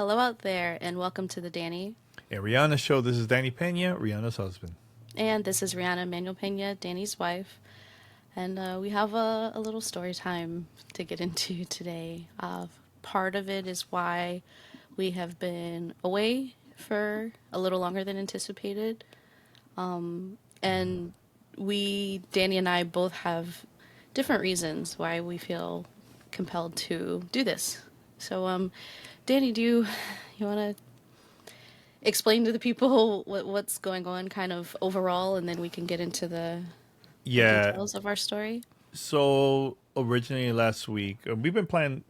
Hello out there, and welcome to the Danny. And Rihanna show. This is Danny Pena, Rihanna's husband. And this is Riana Manuel Pena, Danny's wife. And we have a little story time to get into today. Part of it is why we have been away for a little longer than anticipated. And Danny and I, both have different reasons why we feel compelled to do this. So, Danny, you want to explain to the people what's going on kind of overall, and then we can get into the Yeah. details of our story. So originally last week, we've been planning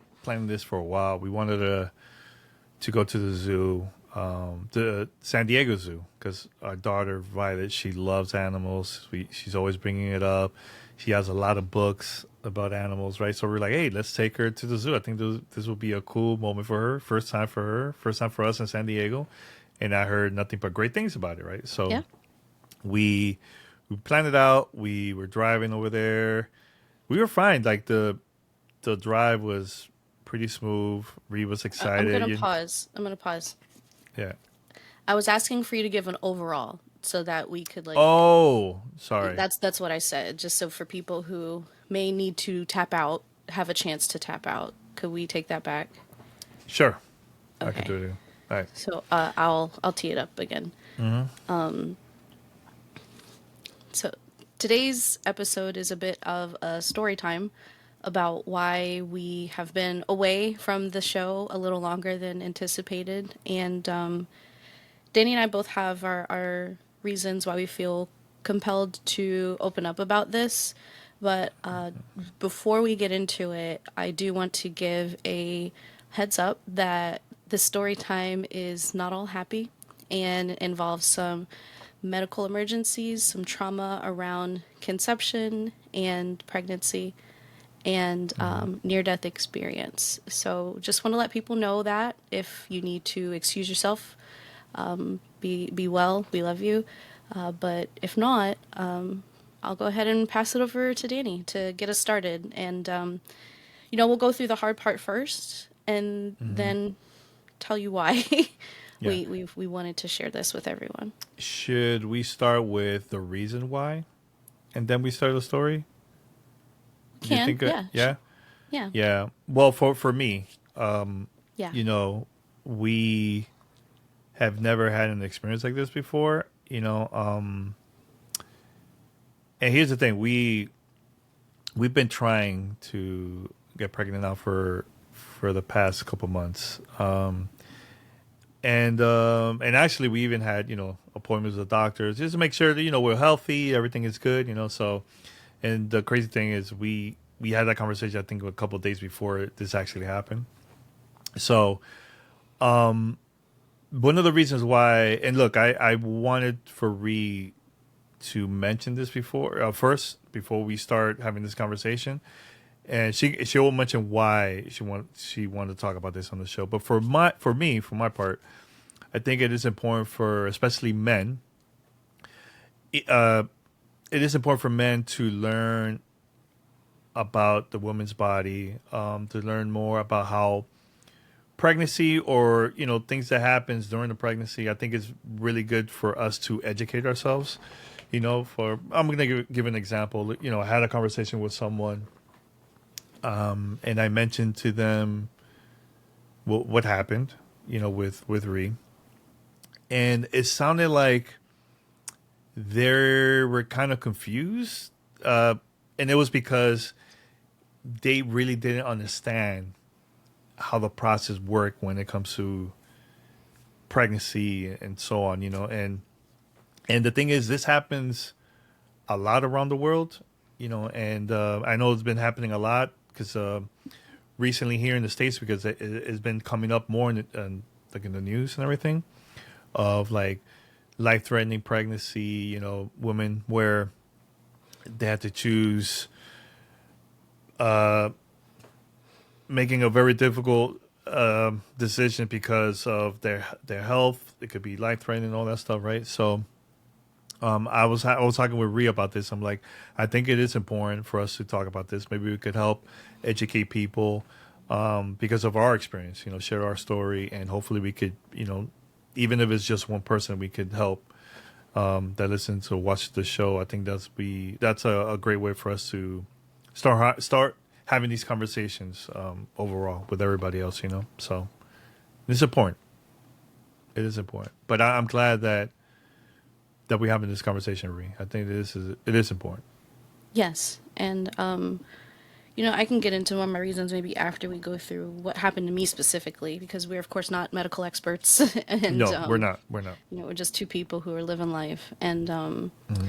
this for a while. We wanted to go to the zoo, the San Diego Zoo, because our daughter Violet, she loves animals. She's always bringing it up. She has a lot of books about animals, right? So we're like, hey, let's take her to the zoo. I think this will be a cool moment for her. First time for her. First time for us in San Diego. And I heard nothing but great things about it, right? So Yeah. we we planned it out. We were driving over there. We were fine. Like the drive was pretty smooth. Reed was I'm excited. gonna pause. I'm gonna pause. Yeah. I was asking for you to give an overall so that we could like Oh, sorry. that's what I said, just so for people who may need to tap out have a chance to tap out. Could we take that back? Sure, I could Okay. do it. All right. So I'll tee it up again. So today's episode is a bit of a story time about why we have been away from the show a little longer than anticipated. And Danny and I both have our reasons why we feel compelled to open up about this. But before we get into it, I do want to give a heads up that the story time is not all happy and involves some medical emergencies, some trauma around conception and pregnancy, and near death experience. So just want to let people know that if you need to excuse yourself, be well. We love you. But if not, I'll go ahead and pass it over to Danny to get us started. And we'll go through the hard part first, and then tell you why Yeah. we wanted to share this with everyone. Should we start with the reason why, and then we start the story? Do you Can think? yeah Yeah. yeah Yeah. Well, for me, yeah you know, we have never had an experience like this before. And here's the thing: we've been trying to get pregnant now for the past couple months. And actually we even had appointments with doctors just to make sure that we're healthy, everything is good. So, and the crazy thing is we had that conversation I think a couple of days before this actually happened. So one of the reasons why, and look, I wanted for Ree to mention this before first before we start having this conversation, and she will mention why she wanted to talk about this on the show. But for my part, I think it is important for especially men. Uh, it is important for men to learn about the woman's body, to learn more about how pregnancy or things that happens during the pregnancy. I think it's really good for us to educate ourselves. For I'm gonna give an example. I had a conversation with someone, and I mentioned to them what happened, with Ree, and it sounded like they were kind of confused, and it was because they really didn't understand how the process worked when it comes to pregnancy and so on, and the thing is, this happens a lot around the world, and I know it's been happening a lot because recently here in the States, because it's been coming up more like in the news and everything of like life-threatening pregnancy, women where they had to choose making a very difficult decision because of their health. It could be life-threatening and all that stuff, right? So I was talking with Rhea about this. I'm like, I think it is important for us to talk about this. Maybe we could help educate people because of our experience. Share our story, and hopefully we could, even if it's just one person, we could help that listens or watch the show. I think that's a great way for us to start having these conversations overall with everybody else. So it's important. It is important. But I'm glad that we're having this conversation, Ree. I think it is important. Yes, and I can get into one of my reasons maybe after we go through what happened to me specifically, because we're of course not medical experts, and No, we're not. We're not. we're just two people who are living life, and Mm-hmm.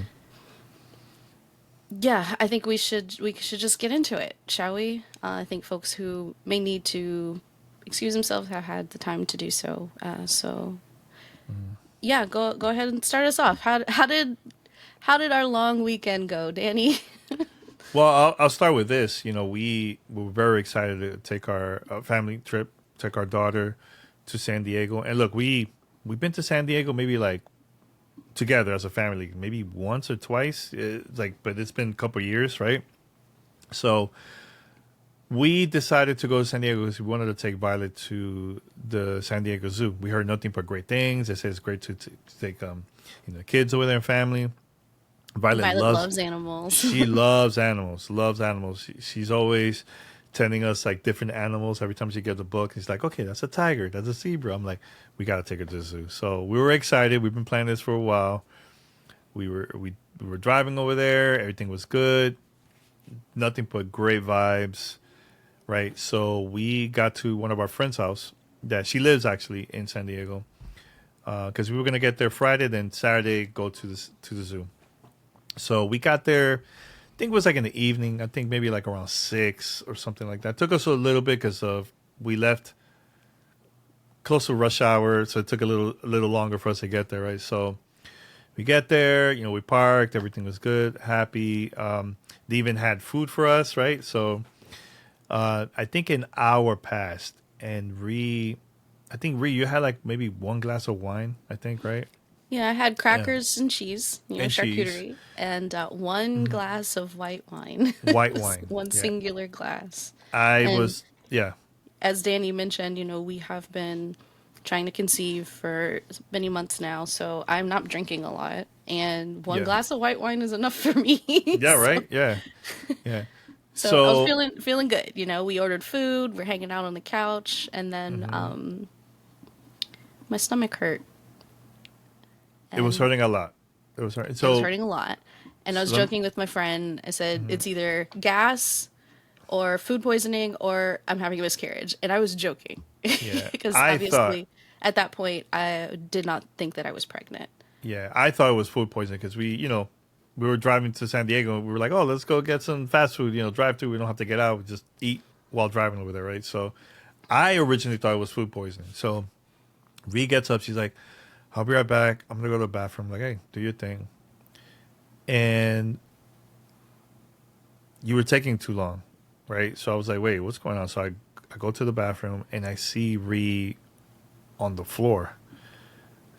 yeah, I think we should just get into it, shall we? I think folks who may need to excuse themselves have had the time to do so. So yeah, go ahead and start us off. How did our long weekend go, Danny? Well, I'll start with this. We were very excited to take our family trip, take our daughter to San Diego. And look, we've been to San Diego maybe like together as a family, maybe once or twice. But it's been a couple of years, right? So we decided to go to San Diego because we wanted to take Violet to the San Diego Zoo. We heard nothing but great things. They said it's great to take kids over there and family. Violet Violet loves loves animals. She loves animals. Loves animals. She's always telling us like different animals every time she gets a book. She's like, "Okay, that's a tiger. That's a zebra." I'm like, "We got to take her to the zoo." So we were excited. We've been planning this for a while. We were driving over there. Everything was good. Nothing but great vibes, right? So we got to one of our friends' house that she lives actually in San Diego, because we were gonna get there Friday, then Saturday go to the zoo. So we got there, I think it was like in the evening. I think maybe like around 6 or something like that. Took us a little bit because we left close to rush hour, so it took a little longer for us to get there, right? So we get there, we parked, everything was good, happy. They even had food for us, right? So I think an hour passed, and I think Ree, you had like maybe one glass of wine, I think, right? Yeah, I had Yeah, crackers and cheese, and cheese, charcuterie, and one glass of white wine. white wine. One Yeah, singular glass. I And was. Yeah. as Danny mentioned, we have been trying to conceive for many months now, so I'm not drinking a lot. And one Yeah. glass of white wine is enough for me. Yeah, so, right? Yeah. Yeah. so I was So, feeling good. We ordered food, we're hanging out on the couch, and then mhm, my stomach hurt, it was and hurting a lot. It was hurting. it was So, hurting a lot. And I was lem- joking with my friend. I said, mhm, it's either gas or food poisoning or I'm having a miscarriage. And I was joking yeah, because I thought, obviously at that point I did not think that I was pregnant. yeah, I thought it was food poisoning because we were driving to San Diego. We were like, oh, let's go get some fast food, drive through. We don't have to get out. We just eat while driving over there, right? So I originally thought it was food poisoning. So Ree gets up. She's like, I'll be right back. I'm going to go to the bathroom. I'm like, hey, do your thing. And you were taking too long, right? So I was like, wait, what's going on? So I go to the bathroom and I see Ree on the floor.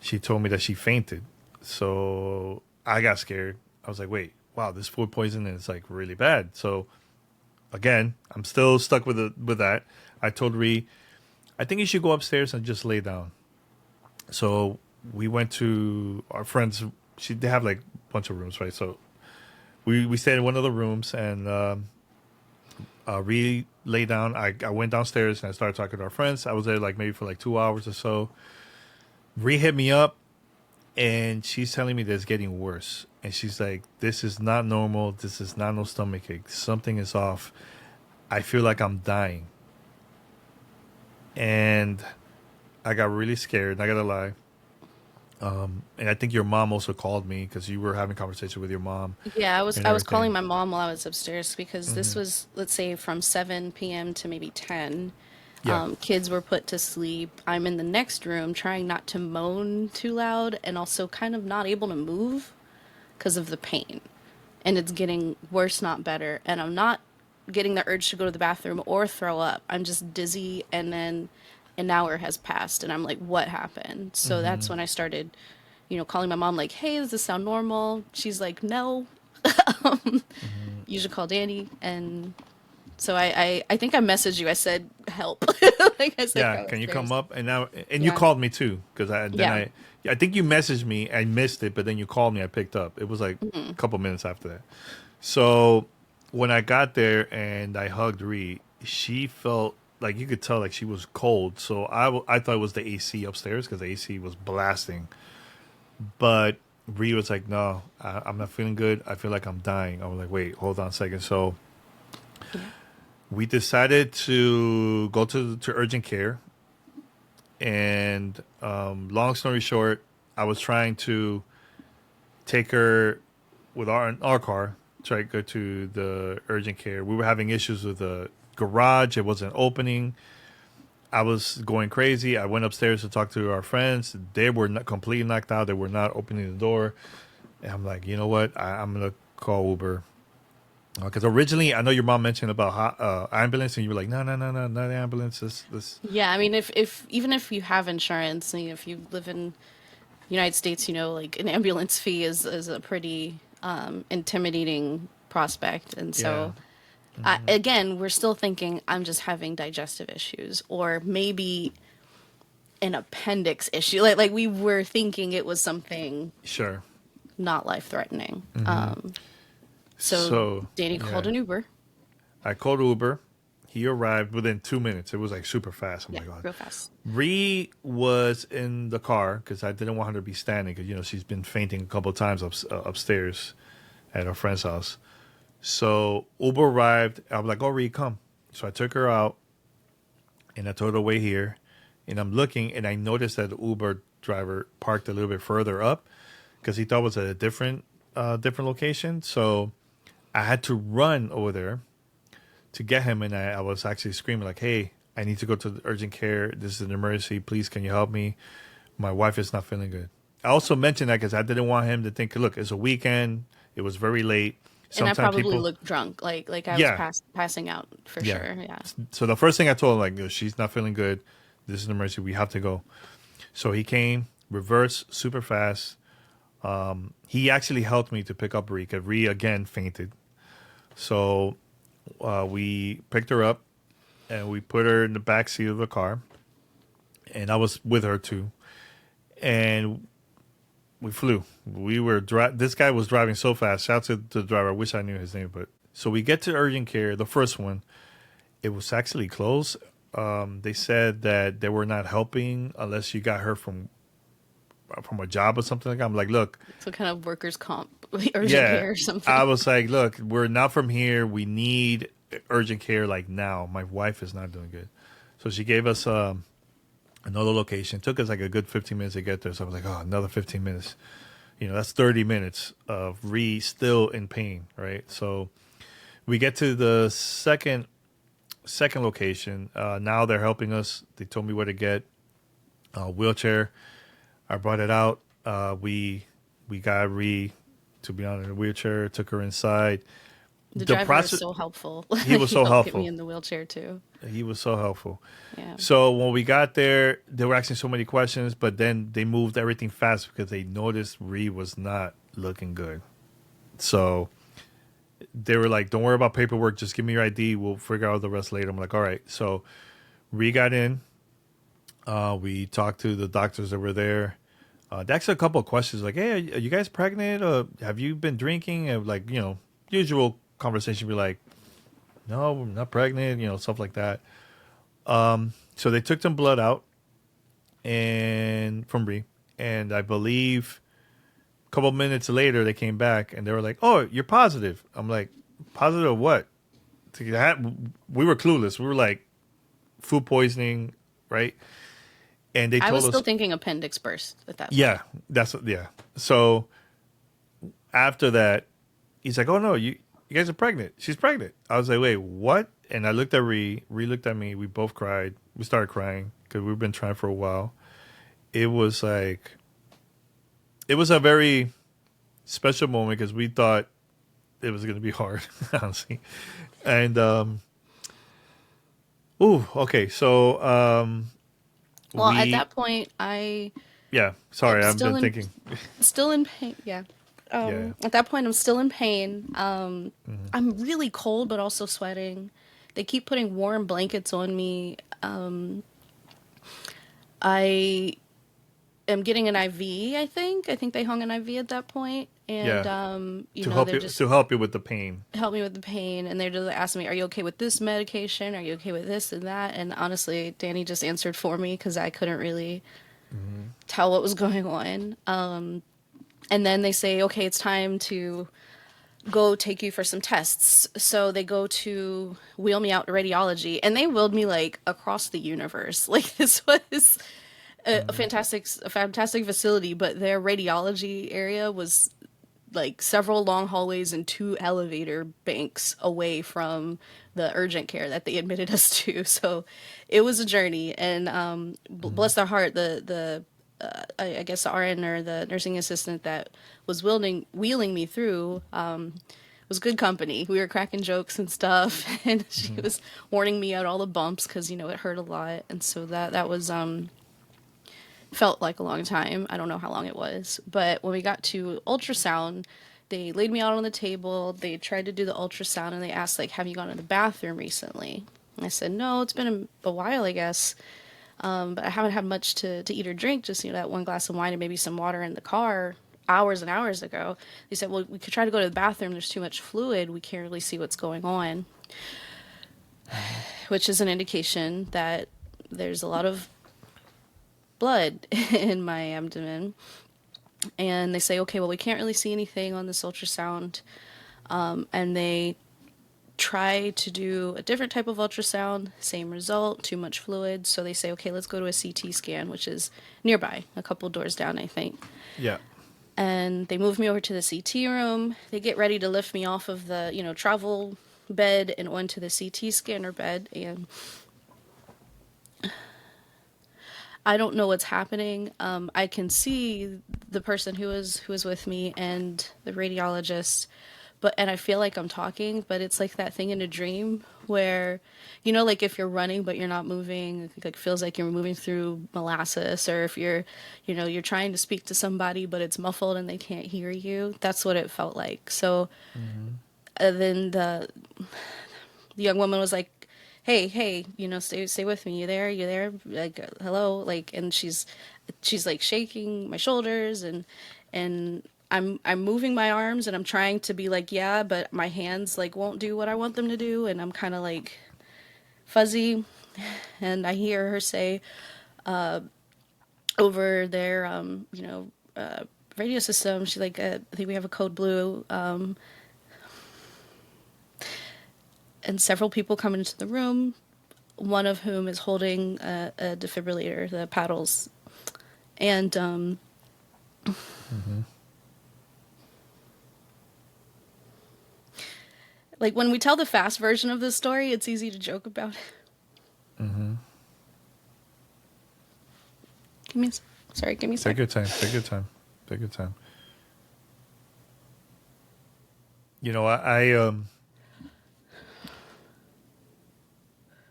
She told me that she fainted. So I got scared. I was like, wait, wow, this food poisoning is like really bad. So again, I'm still stuck with that. I told Ree, I think you should go upstairs and just lay down. So we went to our friends. They have like a bunch of rooms, right? So we stayed in one of the rooms, and Ree lay down. I went downstairs and I started talking to our friends. I was there like maybe for like 2 hours or so. Ree hit me up, and she's telling me that it's getting worse. And she's like, this is not normal. This is not no stomach ache. Something is off. I feel like I'm dying. And I got really scared. Not gonna lie. And I think your mom also called me because you were having conversation with your mom Yeah, I was and I was calling everything. my mom while I was upstairs because this Hmm. was, let's say, from 7 p.m. to maybe 10. Yeah. Kids were put to sleep. I'm in the next room trying not to moan too loud and also kind of not able to move because of the pain. And it's getting worse, not better. And I'm not getting the urge to go to the bathroom or throw up. I'm just dizzy. And then an hour has passed and I'm like, what happened? So that's Hmm. when I started, calling my mom, like, hey, does this sound normal? She's like, no, Hmm. you should call Danny. And So I think I messaged you. I said help. Like I said, Yeah, go can you come upstairs. up? And now, and you Yeah. called me too, because Yeah. I think you messaged me. I missed it, but then you called me. I picked up. It was like a couple minutes after that. So when I got there and I hugged Ree, she felt like you could tell like she was cold. So I thought it was the AC upstairs because the AC was blasting. But Ree was like, "No, I'm not feeling good. I feel like I'm dying." I was like, "Wait, hold on a second." So Yeah. we decided to go to urgent care. And long story short, I was trying to take her with our car, try to go to the urgent care. We were having issues with the garage; it wasn't opening. I was going crazy. I went upstairs to talk to our friends. They were not completely knocked out. They were not opening the door. And I'm like, you know what? I'm gonna call Uber. Because originally, I know your mom mentioned about ambulance, and you were like, no, no, no, no, not ambulance. This. Yeah, I mean, if even if you have insurance, and if you live in United States, like an ambulance fee is a pretty intimidating prospect, and Yeah. so again, we're still thinking I'm just having digestive issues, or maybe an appendix issue. Like we were thinking it was something Sure. not life threatening. So So Danny called yeah, an Uber. I called Uber. He arrived within 2 minutes. It was like super fast. Oh Yeah, my god. real fast. Ree was in the car because I didn't want her to be standing because she's been fainting a couple of times upstairs at her friend's house. So Uber arrived. I was like, "Oh, Ree, come." So I took her out and I told her wait here. And I'm looking and I noticed that the Uber driver parked a little bit further up because he thought it was a different location. So I had to run over there to get him, and I was actually screaming like, "Hey, I need to go to the urgent care. This is an emergency. Please, can you help me? My wife is not feeling good." I also mentioned that because I didn't want him to think, "Look, it's a weekend. It was very late. And I Sometimes probably people, looked drunk, like I was yeah, passing out for yeah." sure. Yeah. So the first thing I told him, like, she's not feeling good. This is an emergency. We have to go. So he came, reverse, super fast. He actually helped me to pick up Ree because Ree again fainted. So we picked her up and we put her in the back seat of the car, and I was with her too. And we flew. This guy was driving so fast. Shout out to the driver. I wish I knew his name, but so we get to urgent care. The first one, it was actually closed. They said that they were not helping unless you got her from a job or something like that. I'm like, look, So kind of workers' comp, urgent yeah. care or something. I was like, look, we're not from here. We need urgent care like now. My wife is not doing good. So she gave us another location. Took us like a good 15 minutes to get there. So I was like, oh, another 15 minutes. That's 30 minutes of Ree still in pain, right? So we get to the second location. Now they're helping us. They told me where to get a wheelchair. I brought it out. We got Ree to be on in a wheelchair. Took her inside. The The driver was process. so helpful. He was He so helped get me helpful. in the wheelchair too. He was so helpful. Yeah. So when we got there, they were asking so many questions, but then they moved everything fast because they noticed Ree was not looking good. So they were like, "Don't worry about paperwork. Just give me your ID. We'll figure out the rest later." I'm like, "All right." So Ree got in. We talked to the doctors that were there. They asked a couple of questions like, "Hey, are you guys pregnant? Have you been drinking?" And like, usual conversation. Be like, "No, I'm not pregnant." Stuff like that. So they took some blood out and from Bree, and I believe a couple minutes later they came back and they were like, "Oh, you're positive." I'm like, "Positive of what?" We were clueless. We were like, food poisoning, right? And they I told was still us, thinking appendix burst at that point. "Yeah, yeah." So after that, he's like, "Oh no, you guys are pregnant. She's pregnant." I was like, "Wait, what?" And I looked at Ree. Ree looked at me. We both cried. We started crying because we've been trying for a while. It was like, it was a very special moment because we thought it was going to be hard, honestly. And, okay. So, Well, at we, that point, I yeah, am sorry, I've still been in thinking. still in pain. Yeah. Yeah. At that point, I'm still in pain. Mm-hmm. I'm really cold, but also sweating. They keep putting warm blankets on me. I am getting an IV, I think. I think they hung an IV at that point. And, Yeah. they're just To help you with the pain. help me with the pain. And they're just asking me, are you okay with this medication? Are you okay with this and that? And honestly, Danny just answered for me because I couldn't really tell what was going on. And then they say, okay, it's time to go take you for some tests. So they go to wheel me out to radiology, and they wheeled me like across the universe. Like this was a fantastic facility, but their radiology area was like several long hallways and two elevator banks away from the urgent care that they admitted us to. So it was a journey, and bless their heart, I guess the RN or the nursing assistant that was wheeling me through was good company. We were cracking jokes and stuff, and she was warning me out all the bumps because it hurt a lot, and so that was felt like a long time. I don't know how long it was, but when we got to ultrasound, they laid me out on the table. They tried to do the ultrasound, and they asked like, "Have you gone to the bathroom recently?" And I said, "No, it's been a while, I guess." But I haven't had much to eat or drink, just, that one glass of wine and maybe some water in the car hours and hours ago. They said, well, we could try to go to the bathroom. There's too much fluid. We can't really see what's going on, which is an indication that there's a lot of blood in my abdomen. And they say, okay, well, we can't really see anything on this ultrasound. And they try to do a different type of ultrasound, same result, too much fluid. So they say, okay, let's go to a CT scan, which is nearby, a couple doors down, I think. Yeah. And they move me over to the CT room. They get ready to lift me off of the, travel bed and onto the CT scanner bed. And I don't know what's happening. I can see the person who was with me and the radiologist, and I feel like I'm talking, but it's like that thing in a dream where, like if you're running but you're not moving, it like feels like you're moving through molasses, or if you're trying to speak to somebody but it's muffled and they can't hear you. That's what it felt like. So then the young woman was like, hey, stay with me. You there? Like, hello, like, and she's like shaking my shoulders, and I'm moving my arms, and I'm trying to be like, yeah, but my hands like won't do what I want them to do, and I'm kind of like fuzzy, and I hear her say over their radio system, she's like, I think we have a code blue, and several people come into the room, one of whom is holding a defibrillator, the paddles, and like when we tell the fast version of this story, it's easy to joke about. Give me a second. Take your time. Take your time. Take your time.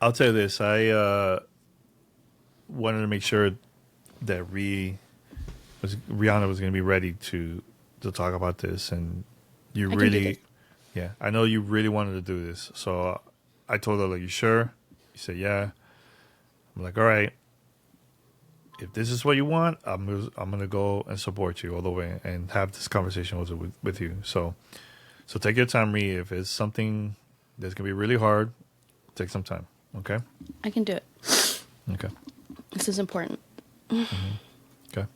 I'll tell you this. I wanted to make sure that Rihanna was going to be ready to talk about this, and you I can do really, this. yeah, I know you really wanted to do this. So I told her, like, you sure? You said, yeah. I'm like, all right. If this is what you want, I'm gonna go and support you all the way and have this conversation with you. So take your time, Ree. If it's something that's gonna be really hard, take some time. Okay. I can do it. Okay. This is important. Okay.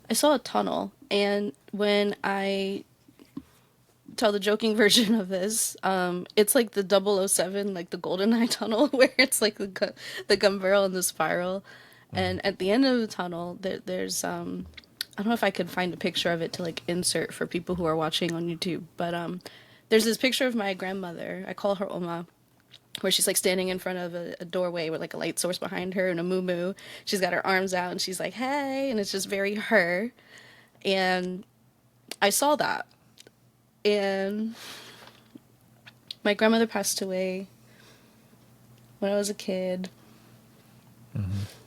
I saw a tunnel, and when I tell the joking version of this, it's like the 007, like the GoldenEye tunnel, where it's like the gun barrel and the spiral. And at the end of the tunnel, there's I don't know if I could find a picture of it to like insert for people who are watching on YouTube, but there's this picture of my grandmother. I call her Oma, where she's like standing in front of a doorway with like a light source behind her and a moo. She's got her arms out and she's like, hey, and it's just very her. And I saw that. And my grandmother passed away when I was a kid.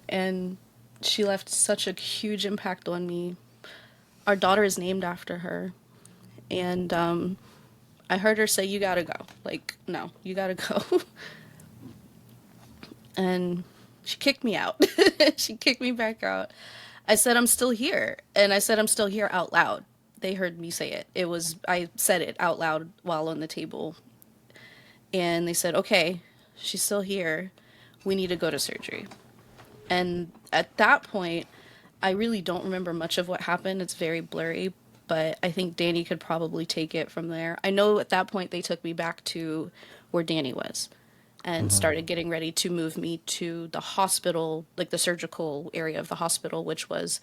And she left such a huge impact on me. Our daughter is named after her. And I heard her say, you gotta go. Like, no, you gotta go. And she kicked me out. She kicked me back out. I said, I'm still here. And I said, I'm still here out loud. They heard me say it. I said it out loud while on the table. And they said, okay, she's still here. We need to go to surgery. And at that point, I really don't remember much of what happened. It's very blurry, but I think Danny could probably take it from there. I know at that point they took me back to where Danny was and Hmm. started getting ready to move me to the hospital, like the surgical area of the hospital, which was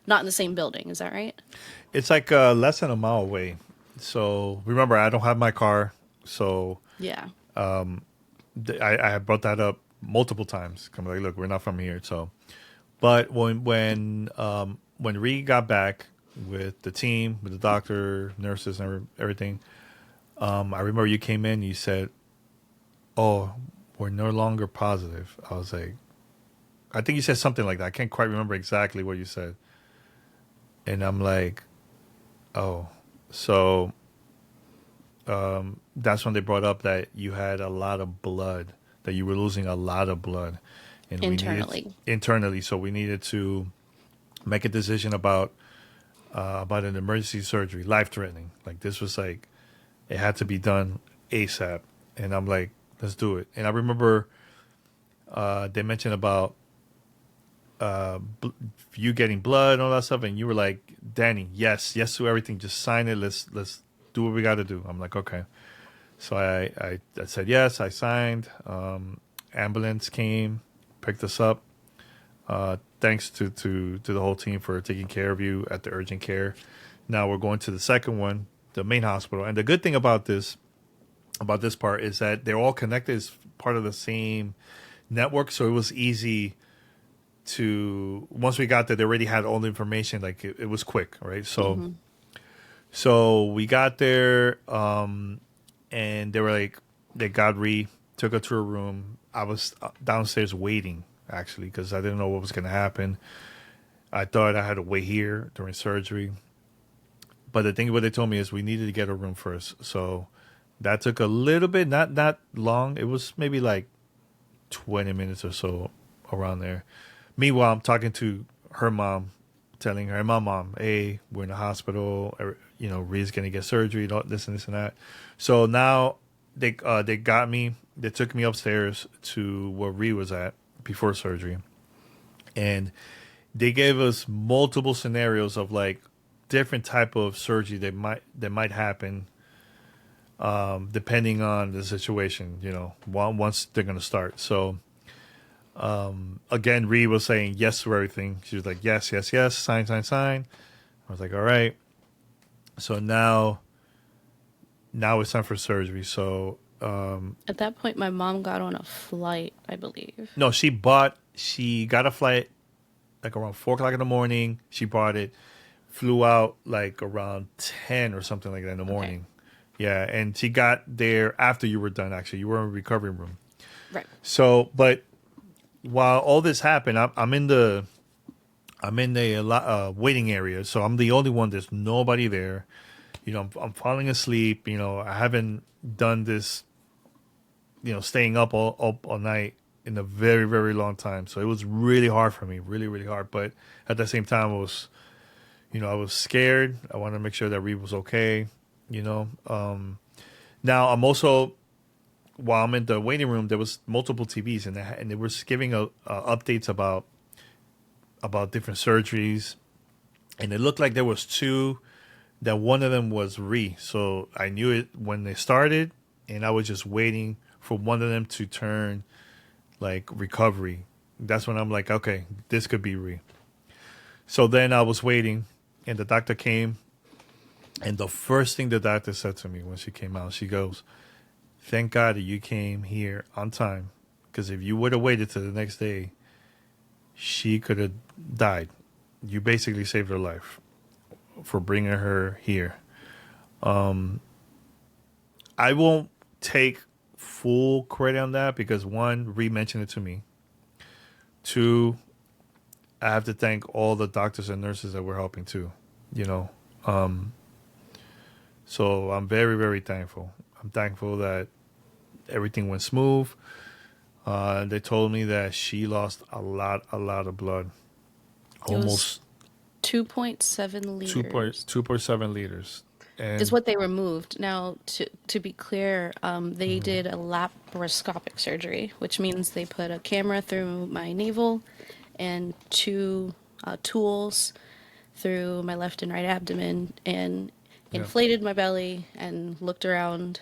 not in the same building. Is that right? It's like less than a mile away. So remember, I don't have my car, so Yeah. I have brought that up multiple times. I'm like, look, we're not from here. So, but when Reed got back with the team, with the doctor, nurses, and everything, I remember you came in. You said, "Oh, we're no longer positive." I was like, I think you said something like that. I can't quite remember exactly what you said. And I'm like, oh, so that's when they brought up that you had a lot of blood, that you were losing a lot of blood, and we needed Internally. internally. So we needed to make a decision about an emergency surgery, life threatening. Like this was like it had to be done ASAP, and I'm like, let's do it. And I remember they mentioned about bl- you getting blood and all that stuff, and you were like, Danny, yes, yes to everything. Just sign it. Let's do what we got to do. I'm like, okay. So I said yes. I signed. Ambulance came, picked us up. Thanks to the whole team for taking care of you at the urgent care. Now we're going to the second one, the main hospital. And the good thing about this part is that they're all connected as part of the same network. So it was easy to once we got there, they already had all the information. Like it was quick, right? Hmm. So we got there, and they were like, they got Ree, took her to her room. I was downstairs waiting actually because I didn't know what was going to happen. I thought I had to wait here during surgery, but the thing what they told me is we needed to get a room first. So that took a little bit, not long. It was maybe like 20 minutes or so around there. Meanwhile, I'm talking to her mom, telling her, my mom, hey, we're in the hospital. Ree's going to get surgery, this and this and that. So now they got me. They took me upstairs to where Ree was at before surgery. And they gave us multiple scenarios of like different type of surgery that might happen depending on the situation, once they're going to start. So again, Ree was saying yes to everything. She was like, yes, yes, yes, sign, sign, sign. I was like, all right. So now it's time for surgery. So At that point, my mom got on a flight, I believe. no, she got a flight like around 4 o'clock in the morning. She bought it, flew out like around 10 or something like that in the Okay. morning. Yeah, and she got there after you were done. Actually, you were in a recovery room. Right. So, but while all this happened, I'm in the waiting area, so I'm the only one. There's nobody there. I'm falling asleep. I haven't done this. Staying up all night in a very very long time. So it was really hard for me, really really hard. But at the same time, I was scared. I wanted to make sure that Reed was okay. You know. Now I'm also while I'm in the waiting room, there was multiple TVs and they were giving updates about different surgeries, and it looked like there was two. That one of them was Ree, so I knew it when they started, and I was just waiting for one of them to turn like recovery. That's when I'm like, okay, this could be Ree. So then I was waiting, and the doctor came, and the first thing the doctor said to me when she came out, she goes, "Thank God that you came here on time, because if you would have waited till the next day, she could have died. You basically saved her life for bringing her here." I won't take full credit on that because one, Ree mentioned it to me. Two, I have to thank all the doctors and nurses that were helping too. You know, so I'm very very thankful. I'm thankful that everything went smooth. They told me that she lost a lot of blood, It was almost 2.7 liters 2.7 liters, is and what they removed. Now, to be clear, they did a laparoscopic surgery, which means they put a camera through my navel and two tools through my left and right abdomen and yeah, inflated my belly and looked around,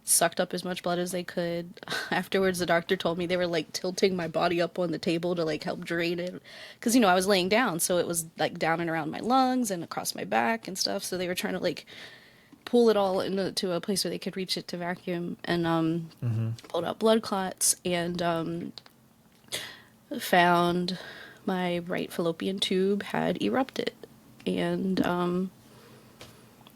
sucked up as much blood as they could. Afterwards, the doctor told me they were like tilting my body up on the table to like help drain it. Because, I was laying down, so it was like down and around my lungs and across my back and stuff. So they were trying to like pull it all into a place where they could reach it to vacuum and pulled out blood clots and found my right fallopian tube had erupted. And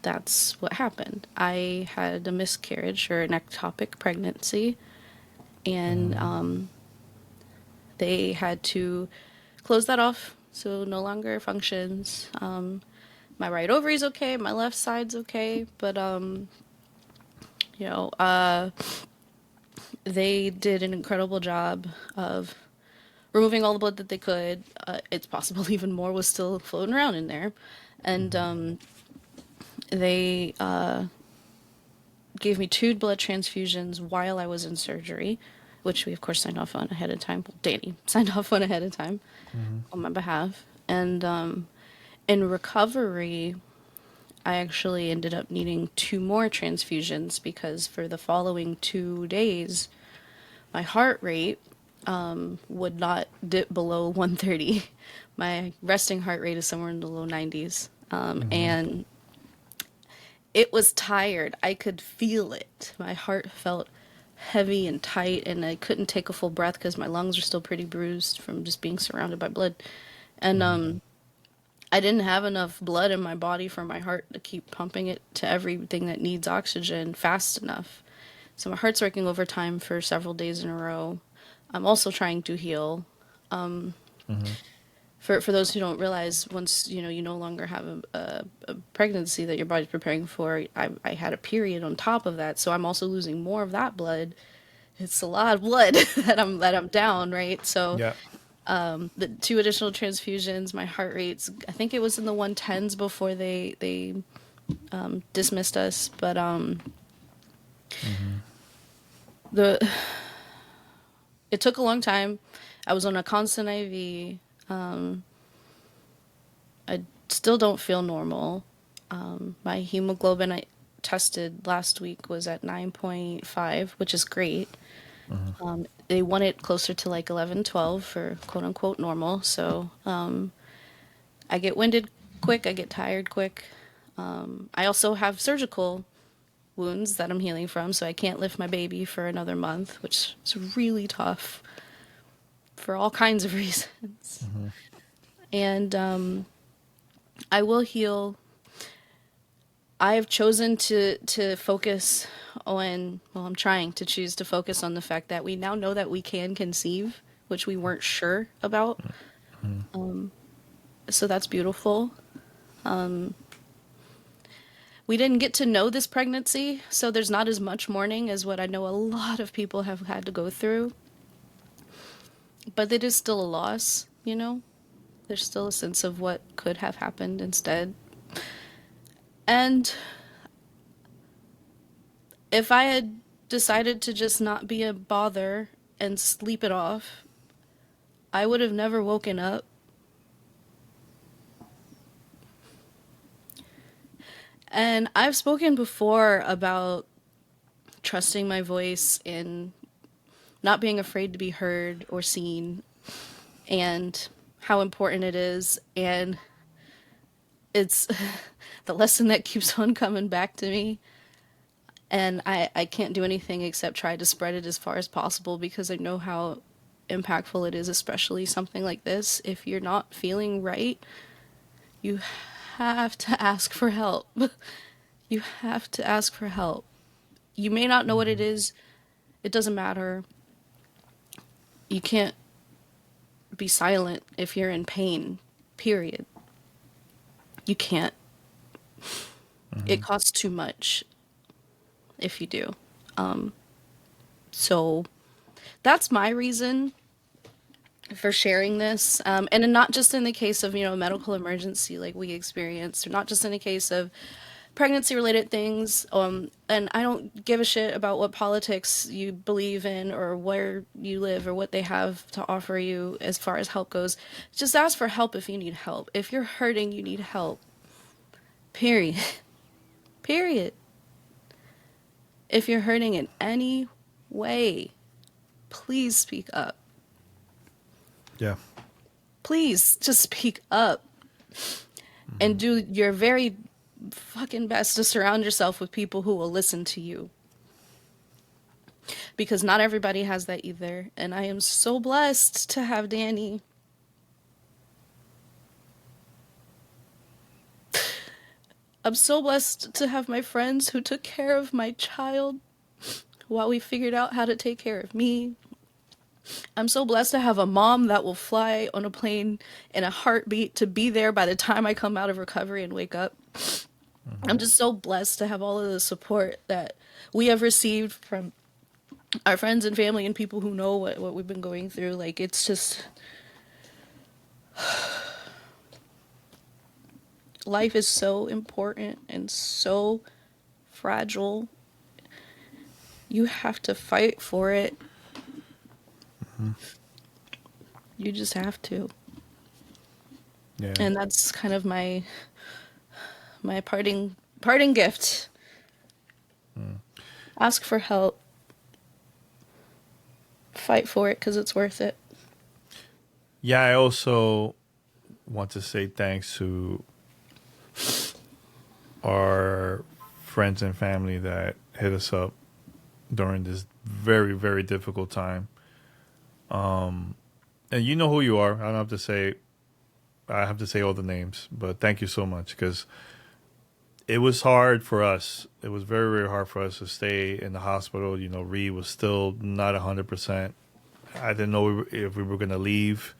that's what happened. I had a miscarriage or an ectopic pregnancy, and they had to close that off, so no longer functions. My right ovary's okay, my left side's okay, but you know, uh, they did an incredible job of removing all the blood that they could. It's possible even more was still floating around in there, and they gave me two blood transfusions while I was in surgery, which we of course signed off on ahead of time. Well, Danny signed off on ahead of time on my behalf. And in recovery, I actually ended up needing two more transfusions because for the following 2 days, my heart rate would not dip below 130. My resting heart rate is somewhere in the low 90s. And it was tired. I could feel it. My heart felt heavy and tight, and I couldn't take a full breath because my lungs were still pretty bruised from just being surrounded by blood. And I didn't have enough blood in my body for my heart to keep pumping it to everything that needs oxygen fast enough. So my heart's working overtime for several days in a row. I'm also trying to heal. For those who don't realize, once you no longer have a pregnancy that your body's preparing for, I had a period on top of that, so I'm also losing more of that blood. It's a lot of blood that I'm down, right? So yeah. the two additional transfusions, my heart rate's, I think it was in the 110s before they dismissed us, but the it took a long time. I was on a constant IV. I still don't feel normal. My hemoglobin I tested last week was at 9.5, which is great. They want it closer to like 11, 12 for quote unquote normal. So I get winded quick, I get tired quick. I also have surgical wounds that I'm healing from, so I can't lift my baby for another month, which is really tough for all kinds of reasons. And I will heal. I have chosen to focus on, well, I'm trying to choose to focus on the fact that we now know that we can conceive, which we weren't sure about. So that's beautiful. We didn't get to know this pregnancy, so there's not as much mourning as what I know a lot of people have had to go through. But it is still a loss. There's still a sense of what could have happened instead. And if I had decided to just not be a bother and sleep it off, I would have never woken up. And I've spoken before about trusting my voice and not being afraid to be heard or seen and how important it is. And it's the lesson that keeps on coming back to me. And I can't do anything except try to spread it as far as possible because I know how impactful it is, especially something like this. If you're not feeling right, you have to ask for help. You have to ask for help. You may not know what it is. It doesn't matter. You can't be silent if you're in pain, period. You can't. It costs too much if you do. So that's my reason for sharing this, and not just in the case of a medical emergency like we experienced, or not just in the case of pregnancy related things. And I don't give a shit about what politics you believe in or where you live or what they have to offer you as far as help goes. Just ask for help if you need help. If you're hurting, you need help. Period. Period. If you're hurting in any way, please speak up. Yeah. Please just speak up and do your very fucking best to surround yourself with people who will listen to you. Because not everybody has that either. And I am so blessed to have Danny. I'm so blessed to have my friends who took care of my child while we figured out how to take care of me. I'm so blessed to have a mom that will fly on a plane in a heartbeat to be there by the time I come out of recovery and wake up. I'm just so blessed to have all of the support that we have received from our friends and family and people who know what we've been going through. Like, it's just... life is so important and so fragile. You have to fight for it. You just have to. Yeah. And that's kind of my parting gift. Ask for help. Fight for it because it's worth it. Yeah, I also want to say thanks to our friends and family that hit us up during this very, very difficult time. And you know who you are. I have to say all the names, but thank you so much, because it was hard for us. It was very, very hard for us to stay in the hospital. You know, Reed was still not 100%. I didn't know if we were going to leave,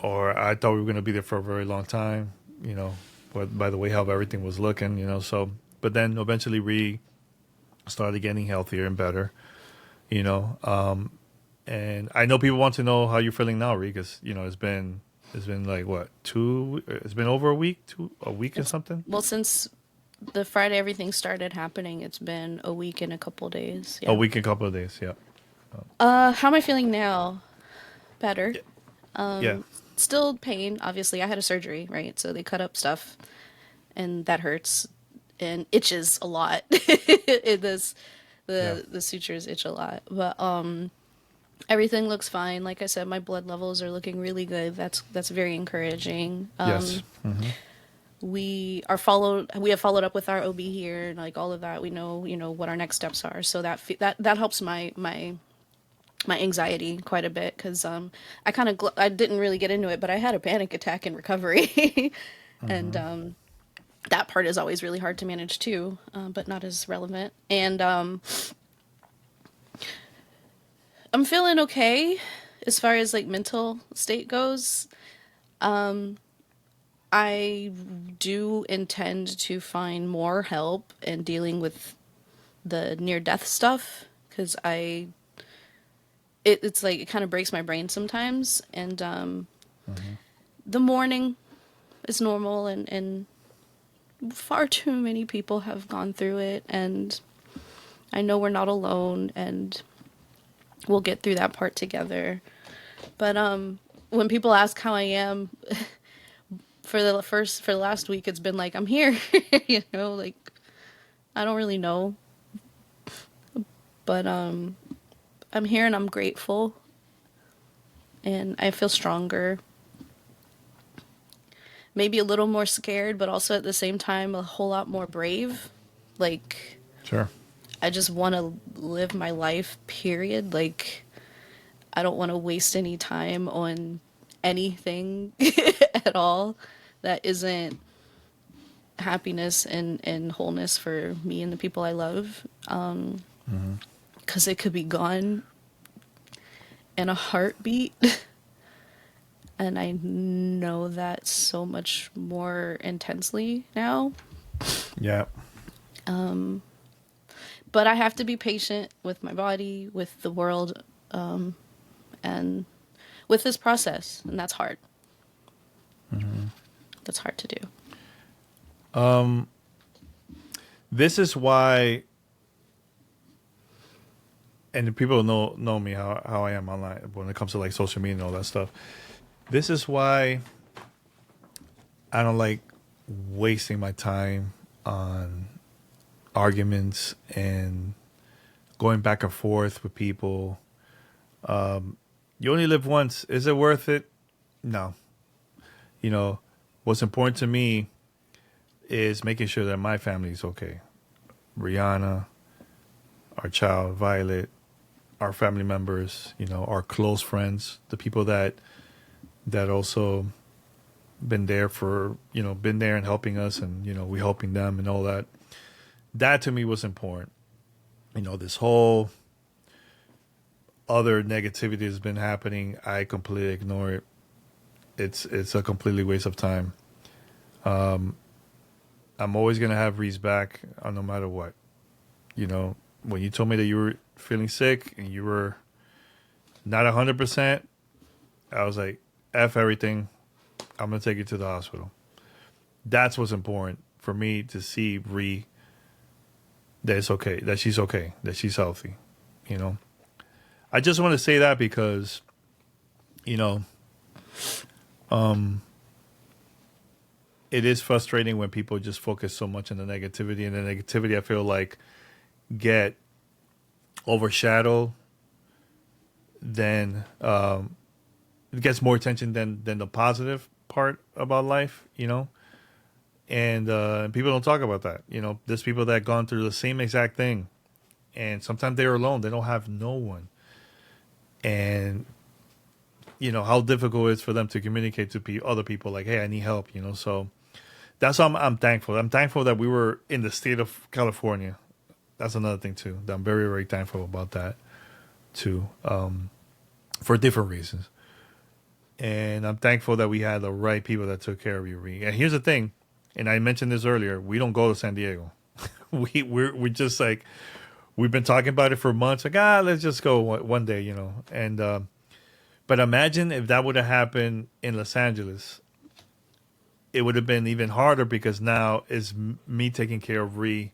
or I thought we were going to be there for a very long time, you know, but by the way, how everything was looking, you know, so, but then eventually Reed started getting healthier and better, you know, and I know people want to know how you're feeling now, Reed, because, you know, it's been like what, it's been over a week or something. Well, since the Friday everything started happening, it's been a week and a couple days. A Yeah. week and a couple of days. Yeah. How am I feeling now? Better. Yeah. Still pain, obviously. I had a surgery, right? So they cut up stuff, and that hurts and itches a lot. The sutures itch a lot, but everything looks fine. Like I said, my blood levels are looking really good. That's very encouraging. Yes. We have followed up with our OB here, and like all of that. We know, what our next steps are. So that helps my anxiety quite a bit, because I didn't really get into it, but I had a panic attack in recovery, and that part is always really hard to manage too, but not as relevant. And I'm feeling okay as far as like mental state goes. I do intend to find more help in dealing with the near death stuff, because it's like it kind of breaks my brain sometimes, and the mourning is normal, and far too many people have gone through it, and I know we're not alone, and we'll get through that part together. But when people ask how I am, for the last week, it's been like, I'm here. Like, I don't really know, but I'm here, and I'm grateful, and I feel stronger. Maybe a little more scared, but also at the same time a whole lot more brave. Like, Sure. I just want to live my life, period. Like, I don't want to waste any time on anything at all that isn't happiness and wholeness for me and the people I love. 'Cause it could be gone in a heartbeat. And I know that so much more intensely now. Yeah. but I have to be patient with my body, with the world, and with this process, and that's hard. That's hard to do. This is why, and the people know me how I am online when it comes to like social media and all that stuff. This is why I don't like wasting my time on arguments and going back and forth with people. You only live once. Is it worth it? No. You know, what's important to me is making sure that my family is okay. Rihanna, our child, Violet, our family members, you know, our close friends, the people that also been there for, you know, been there and helping us, and, you know, we helping them and all that. That to me was important. You know, this whole other negativity that's been happening, I completely ignore it. It's a completely waste of time. I'm always gonna have Reese back no matter what. You know, when you told me that you were feeling sick and you were not 100%, I was like, F everything. I'm gonna take you to the hospital. That's what's important for me, to see Ree, that it's okay, that she's healthy. You know, I just want to say that because, you know, it is frustrating when people just focus so much on the negativity, and the negativity I feel like get overshadowed. Then it gets more attention than the positive part about life, you know. And people don't talk about that. You know, there's people that gone through the same exact thing, and sometimes they're alone. They don't have no one, and you know how difficult it is for them to communicate to other people like, hey, I need help, you know. So that's why I'm thankful. I'm thankful that we were in the state of California. That's another thing too, that I'm very, very thankful about that too, for different reasons. And I'm thankful that we had the right people that took care of you, Ree. And here's the thing, and I mentioned this earlier, we don't go to San Diego. we're just like, we've been talking about it for months, like, let's just go one day, you know. And but imagine if that would have happened in Los Angeles. It would have been even harder because now it's me taking care of Ree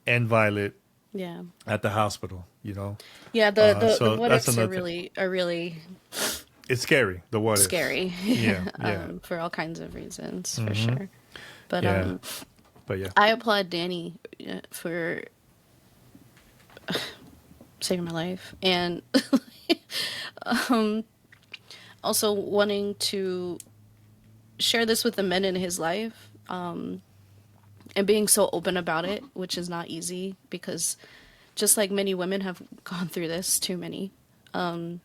and Violet, Yeah. at the hospital, you know. Yeah, the So what that's ifs are another thing. really It's scary, the what ifs. scary. Yeah, yeah. For all kinds of reasons, for sure. But Yeah. But yeah. I applaud Danny for saving my life, and also wanting to share this with the men in his life, and being so open about it, which is not easy because just like many women have gone through this, too many. A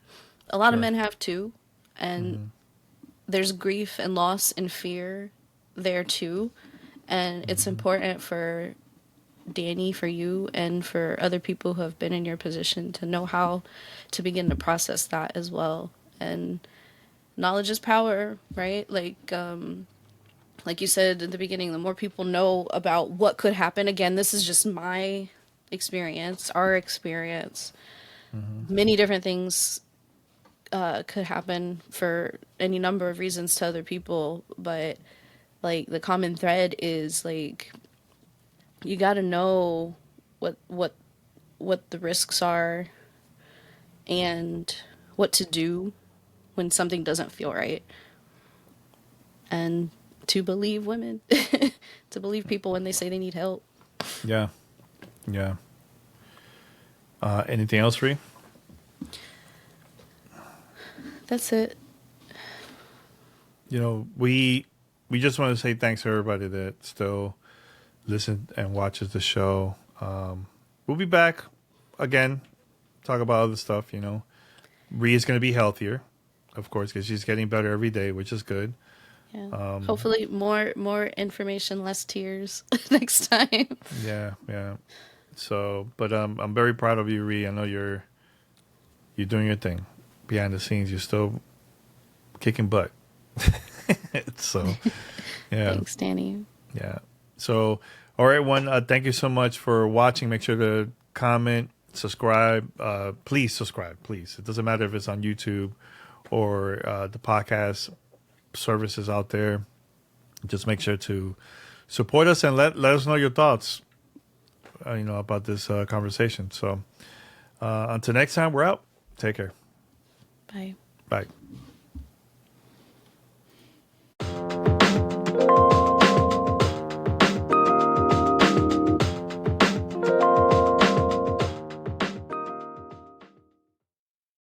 lot of Sure. men have too, and there's grief and loss and fear there too, and it's important for Danny, for you, and for other people who have been in your position to know how to begin to process that as well. And knowledge is power, right? Like you said at the beginning, the more people know about what could happen, again, this is just my experience, our experience. Many different things could happen for any number of reasons to other people, but like the common thread is like you got to know what the risks are and what to do when something doesn't feel right, and to believe women, to believe people when they say they need help. Yeah. Yeah. Anything else, Ree? That's it. You know, we just want to say thanks to everybody that still listens and watches the show. We'll be back again, talk about other stuff. You know, Ree is going to be healthier, of course, because she's getting better every day, which is good. Yeah. Hopefully more information, less tears next time. Yeah, yeah. So, but I'm very proud of you, Ree. I know you're doing your thing behind the scenes. You're still kicking butt. So, yeah. Thanks, Danny. Yeah. So, all right, one. Thank you so much for watching. Make sure to comment, subscribe. Please subscribe, please. It doesn't matter if it's on YouTube or the podcast services out there. Just make sure to support us and let us know your thoughts, about this conversation. So until next time, we're out. Take care. Bye. Bye.